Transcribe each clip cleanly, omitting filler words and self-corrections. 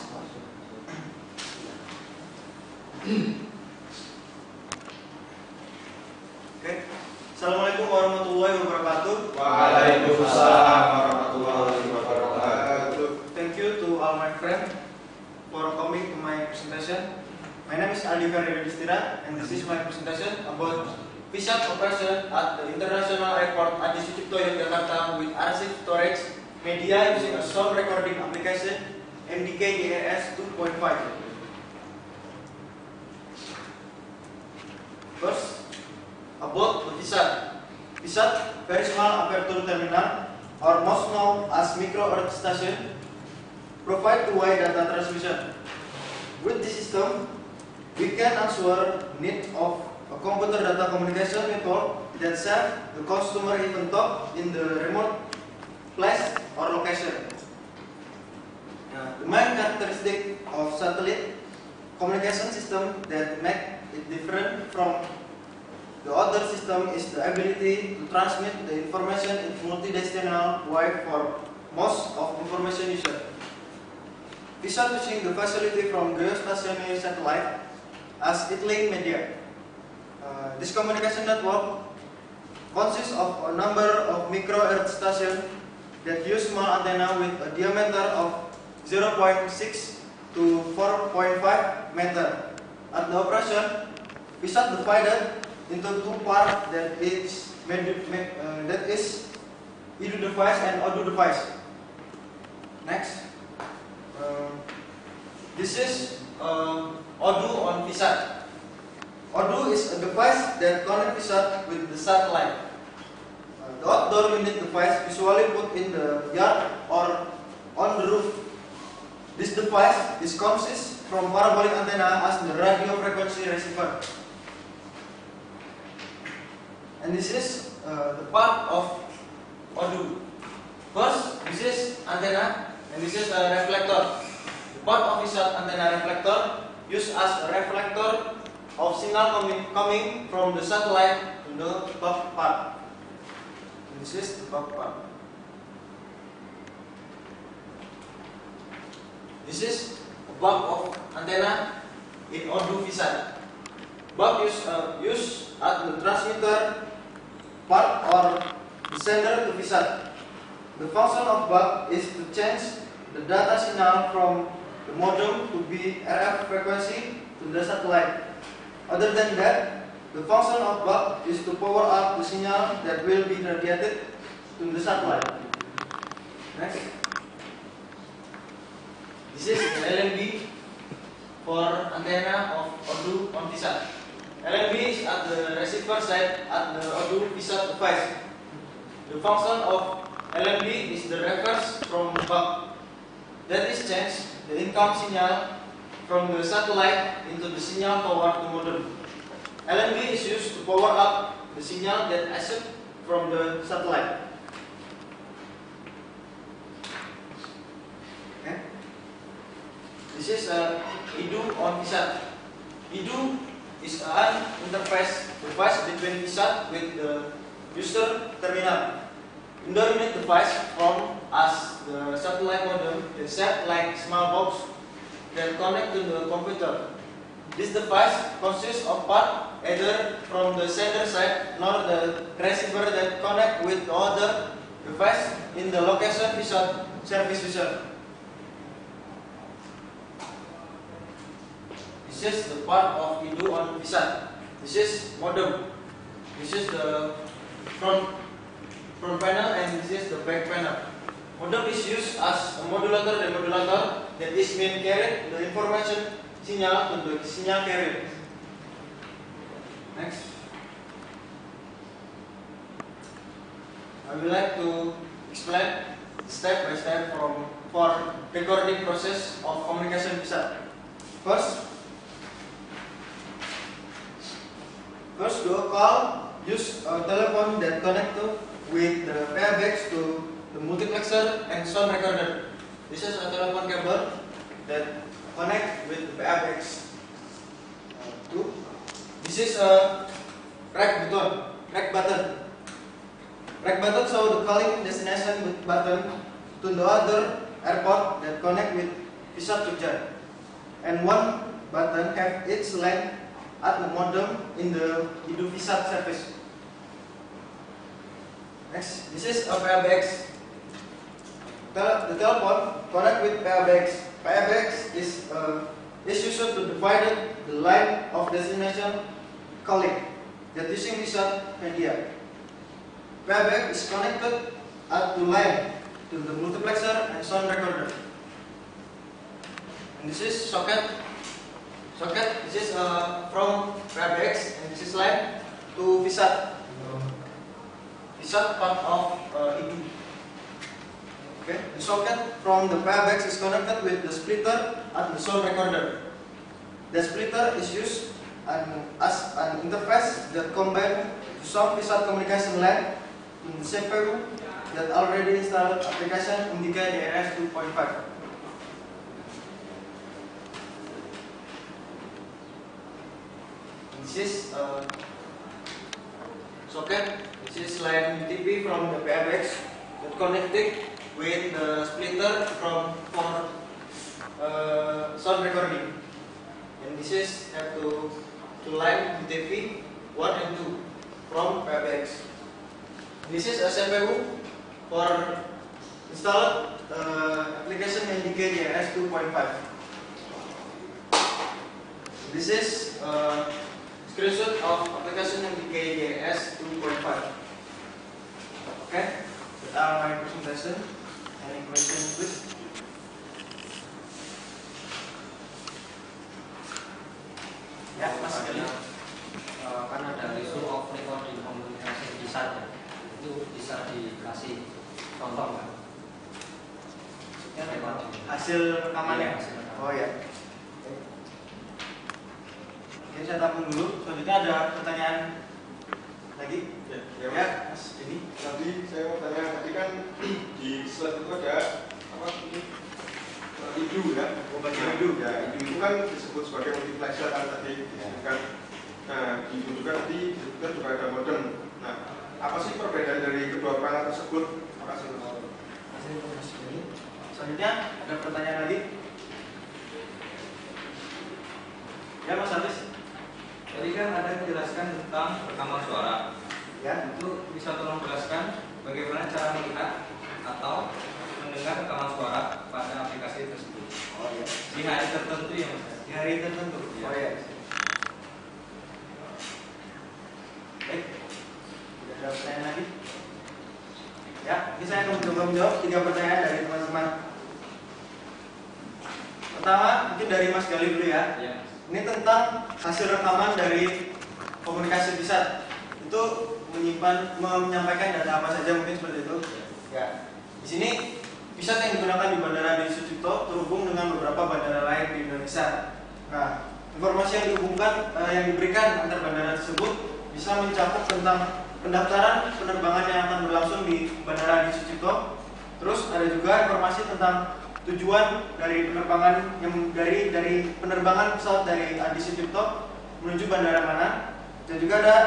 Oke. Assalamualaikum warahmatullahi wabarakatuh. Waalaikumsalam warahmatullahi wabarakatuh. Thank you to all my friends for coming to my presentation. My name is Aldi Ferry Distira, and this is my presentation about VSAT operation at the International Airport Adi Sucipto Yogyakarta with archive storage media using a sound recording application MDK DAS 2.5. First, about the VSAT. VSAT, very small aperture terminal, or most known as micro earth station, provide two-way data transmission. With this system, we can answer need of a computer data communication method that save the customer even though in the remote place or location. The main characteristic of satellite communication system that make it different from the other system is the ability to transmit the information in multidirectional way for most of information user. VSAT using the facility from geostationary satellite as it link media. This communication network consists of a number of micro earth stations that use small antenna with a diameter of 0.6 to 4.5 meter. At the operation, VSAT divided into two parts that is EDU device and ODU device. Next, this is ODU on VSAT. ODU is a device that connects VSAT with the satellite. The outdoor unit device usually put in the yard or on the roof. This device is consists from parabolic antenna as the radio frequency receiver. And this is the part of ODU. First, this is antenna and this is a reflector. The part of VSAT antenna reflector used as a reflector of signal coming from the satellite to the top part. This is the top part. This is a bulb of antenna in ODU VSAT. Bulb used at the transmitter part or the sender to VSAT. The function of bulb is to change the data signal from the modem to be RF frequency to the satellite. Other than that, the function of bulb is to power up the signal that will be radiated to the satellite. Next. This is the LNB for antenna of ODU on VSAT. LNB is at the receiver side at the ODU VSAT device. The function of LNB is the reverse from the bulb. That is change the income signal from the satellite into the signal power to modem. LNB is used to power up the signal that accept from the satellite. Okay. This is a EDU on VSAT. EDU is an interface device between VSAT with the user terminal. Indoor unit device from as the satellite modem is shaped like small box that connect to the computer. This device consists of part either from the sender side nor the receiver that connect with the other device in the location VSAT service user. This is the part of EDU on VSAT. This is modem. This is the front panel and this is the back panel. Modem is used as a modulator that is mean carry the information signal to the signal carrier. Next, I would like to explain step by step for recording process of communication VSAT. First do a call. Use a telephone that connect with the PABX to the multiplexer and sound recorder. This is a telephone cable that connect with the PABX. This is a rec button. Rec button show the calling destination with button to the other airport that connect with VSAT Jogja, and one button have its length at the modem in the VSAT service. Next, this is a PABX. The telephone connect with PABX. PABX is used to divide the line of destination calling that using VSAT media. PABX is connected at the line to the multiplexer and sound recorder. And this is socket. This is from PABX, and this is line to VSAT. VSAT part of ED. Okay. The socket from the PABX is connected with the splitter at the sound recorder. The splitter is used as an interface that combines the sound VSAT communication line in the CPU that already installed application Indica DRS 2.5. This is socket. This is line UTP from the PABX that connected with the splitter for sound recording. And this is have to line UTP 1 and 2 from PABX. This is a CPU for installed application Indica DRS 2.5. This is screenshot of application Indica DRS 2.5. Okay, that are my presentation. Any questions, please? Ya, Mas Gali. Kan ada isu of recording komunikasi VSAT ya, itu bisa dikasih contoh nggak? Hasil rekamannya. Iya, hasil rekaman. Oh ya. Oke, saya tampung dulu. Selanjutnya ada pertanyaan lagi? Ya, Mas Denny. Tadi saya mau tanya, tadi kan di slide itu ada apa ini? IDU ya. Oh, bagian IDU. Ya, IDU itu kan disebut sebagai multiplexer kan tadi kan. Nah, di IDU juga tadi disebutkan juga ada modem. Nah, apa sih perbedaan dari kedua perangkat tersebut? Terima kasih. Selanjutnya ada pertanyaan lagi? Ya, Mas Alis. Tadi kan ada menjelaskan tentang rekaman suara. Ya. Itu bisa tolong jelaskan bagaimana cara melihat atau mendengar rekaman suara pada aplikasi tersebut. Oh ya. Di hari tertentu ya Mas. Di hari tertentu. Ya. Oh ya. Baik. Tidak ada pertanyaan lagi? Ya, ini saya akan mencoba menjawab 3 pertanyaan dari teman-teman. Pertama, mungkin dari Mas Gali dulu ya. Ya. Ini tentang hasil rekaman dari komunikasi VSAT. Itu menyampaikan data apa saja, mungkin seperti itu. Ya. Di sini VSAT yang digunakan di Bandara Adi Sucipto terhubung dengan beberapa bandara lain di Indonesia. Nah, informasi yang yang diberikan antar bandara tersebut bisa mencakup tentang pendaftaran penerbangan yang akan berlangsung di Bandara Adi Sucipto. Terus ada juga informasi tentang tujuan dari penerbangan yang dari penerbangan pesawat dari Adi Sucipto menuju bandara mana, dan juga ada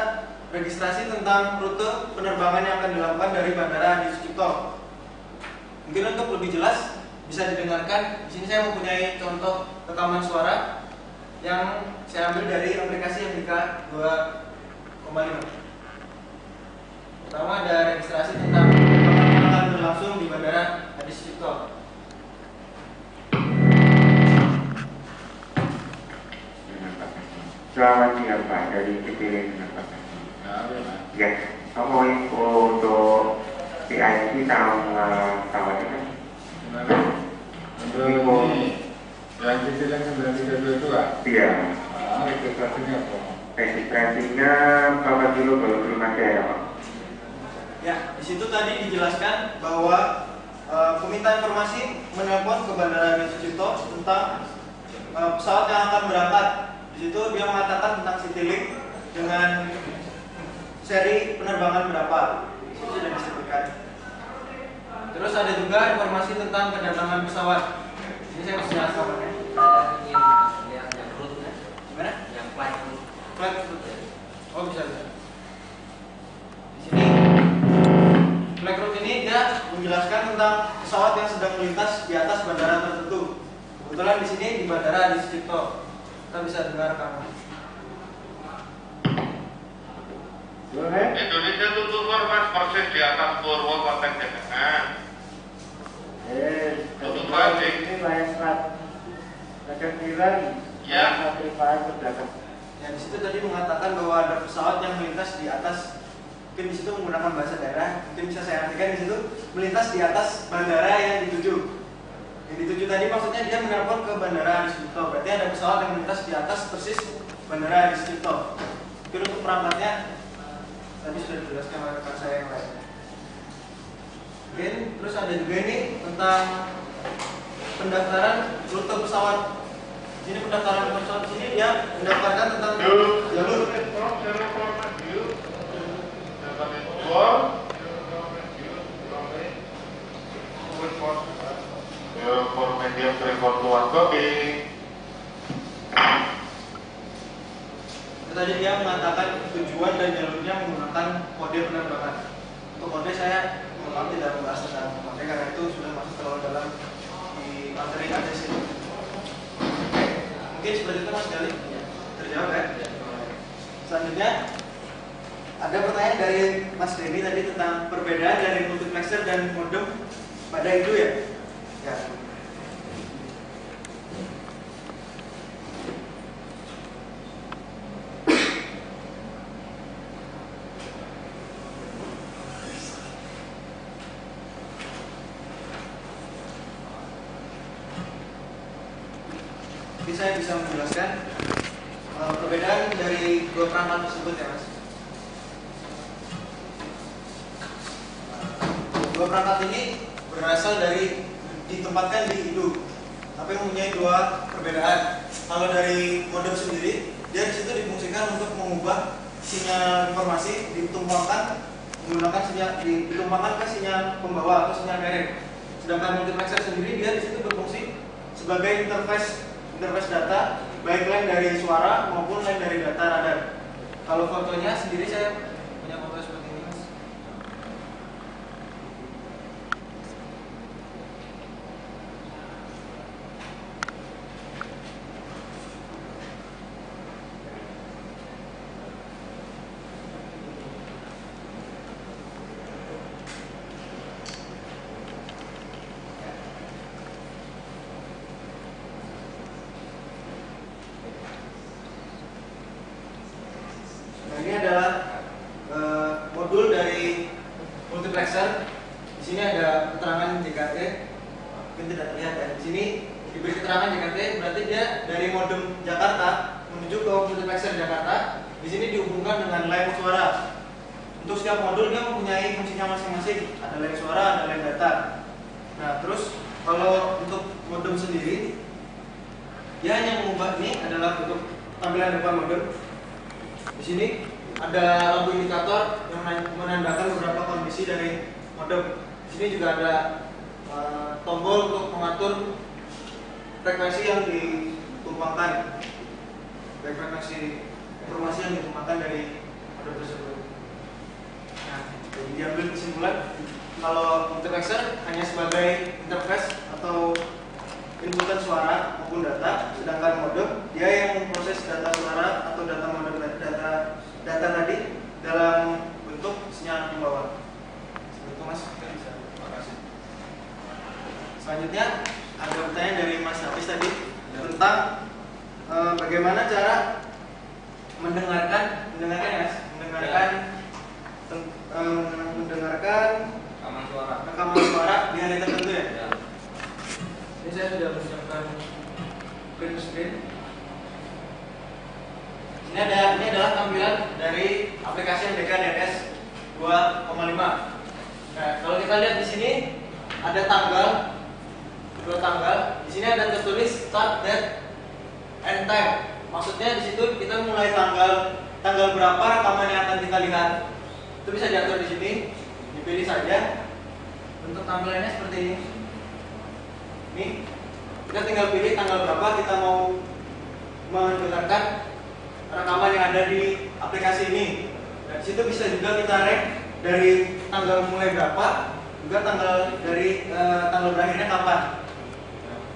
registrasi tentang rute penerbangan yang akan dilakukan dari Bandara Adi Sucipto. Mungkin untuk lebih jelas bisa didengarkan. Di sini saya mempunyai contoh rekaman suara yang saya ambil dari aplikasi Andika 2,5. Pertama ada registrasi tentang penerbangan yang akan berlangsung di Bandara Adi Sucipto. Selamat siang Pak, dari PTN Pak. Ya, kamu info untuk PIC sama kawannya kan? Untuk yang kecil yang 9322? Iya. Registrasinya apa? Registrasinya berapa kilo baru terima saya Pak? Ya, di situ tadi dijelaskan bahwa peminta informasi menelpon ke Bandara Adi Sucipto tentang pesawat yang akan berangkat. Di situ dia mengatakan tentang Citylink dengan seri penerbangan berapa. Itu sudah disebutkan. Terus ada juga informasi tentang kedatangan pesawat. Ini saya masih jelas kabarnya. Yang root-nya, Gimana? yang flight root. Flight route. Oh, bisa. Di sini flight route ini dia menjelaskan tentang pesawat yang sedang melintas di atas bandara tertentu. Kebetulan di sini di Bandara Adi Sucipto, kita bisa dengar rekaman. Indonesia tutup Mas persis di atas Purwo Kotek Jenengan. Tutup balik. Ini layar serat. Kekiran. Ya. Ya, di situ tadi mengatakan bahwa ada pesawat yang melintas di atas. Mungkin di situ menggunakan bahasa daerah. Mungkin bisa saya artikan di situ melintas di atas bandara yang dituju. Yang dituju tadi maksudnya dia menelepon ke Bandara Adi Sucipto. Berarti ada pesawat yang melintas di atas persis Bandara Adi Sucipto. Mungkin untuk perangkatnya tadi sudah dijelaskan oleh rekan saya yang lain. Oke, terus ada juga ini tentang pendaftaran rute pesawat. Di sini pendaftaran pesawat di sini dia mendaftarkan tentang jalur. For medium 341 copy. Tadi dia mengatakan tujuan dan jalurnya menggunakan kode penerbangan. Untuk kode saya memang tidak membahas tentang kode karena itu sudah masuk terlalu dalam di materi ATS ini. Mungkin seperti itu Mas Gali. Terjawab ya? Selanjutnya ada pertanyaan dari Mas Denny tadi tentang perbedaan dari multiplexer dan modem pada itu ya? Ya. Jadi saya bisa menjelaskan perbedaan dari dua perangkat tersebut ya Mas. Dua perangkat ini berasal dari ditempatkan di induk, tapi mempunyai dua perbedaan. Kalau dari modem sendiri, dia di situ difungsikan untuk mengubah sinyal informasi ditumpangkan menggunakan sinyal ditumpangkan ke sinyal pembawa atau sinyal direct. Sedangkan multiplexer sendiri dia di situ berfungsi sebagai interface data, baik line dari suara maupun line dari data radar. Kalau fotonya sendiri saya punya foto seperti ini Mas. Ini adalah modul dari multiplexer. Di sini ada keterangan JKT. Mungkin tidak terlihat ya. Di sini diberi keterangan JKT, berarti dia dari modem Jakarta menuju ke multiplexer Jakarta. Di sini dihubungkan dengan line suara. Untuk setiap modul dia mempunyai fungsinya masing-masing. Ada line suara, ada line data. Nah, terus kalau untuk modem sendiri, dia hanya mengubah ini adalah untuk tampilan depan modem. Di sini ada lampu indikator yang menandakan beberapa kondisi dari modem. Di sini juga ada tombol untuk mengatur frekuensi yang ditumpangkan, baik frekuensi informasi yang ditumpangkan dari modem tersebut. Nah, jadi diambil kesimpulan kalau multiplexer hanya sebagai interface atau inputan suara maupun data, sedangkan modem dia yang memproses data suara atau data modem data tadi dalam bentuk sinyal pembawa. Seperti itu Mas. Terima kasih. Selanjutnya ada pertanyaan dari Mas Hafiz tadi tentang bagaimana cara mendengarkan ya, mendengarkan rekaman suara di hari tertentu ya. Ini saya sudah menyiapkan print screen. Ini adalah tampilan dari aplikasi MDK DNS 2,5. Nah, kalau kita lihat di sini ada dua tanggal. Di sini ada tertulis start date and time. Maksudnya di situ kita mulai tanggal berapa rekaman yang akan kita lihat. Itu bisa diatur di sini. Dipilih saja. Bentuk tampilannya seperti ini. Ini kita tinggal pilih tanggal berapa kita mau mendengarkan rekaman yang ada di aplikasi ini. Dan di situ bisa juga kita rank dari tanggal mulai berapa, juga tanggal dari tanggal berakhirnya kapan.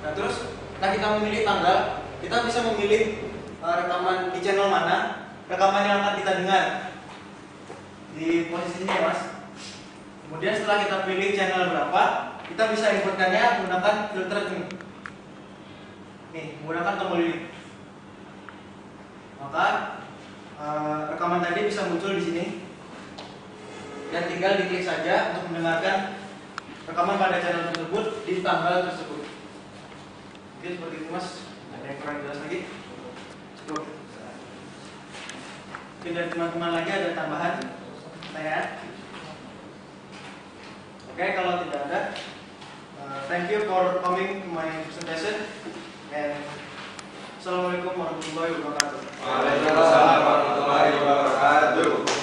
Nah terus Setelah kita memilih tanggal, kita bisa memilih rekaman di channel mana, rekaman yang akan kita dengar di posisi ini ya mas. Kemudian setelah kita pilih channel berapa, kita bisa inputkannya menggunakan filter ini. Nih, menggunakan tombol ini. Maka rekaman tadi bisa muncul di sini. Dan tinggal diklik saja untuk mendengarkan rekaman pada channel tersebut di tanggal tersebut. Oke, seperti itu mas. Ada yang kurang jelas lagi? Cukup. Mungkin dari teman-teman lagi ada tambahan pertanyaan? Oke, kalau tidak ada, thank you for coming to my presentation. And Assalamualaikum warahmatullahi wabarakatuh. Waalaikumsalam warahmatullahi wabarakatuh.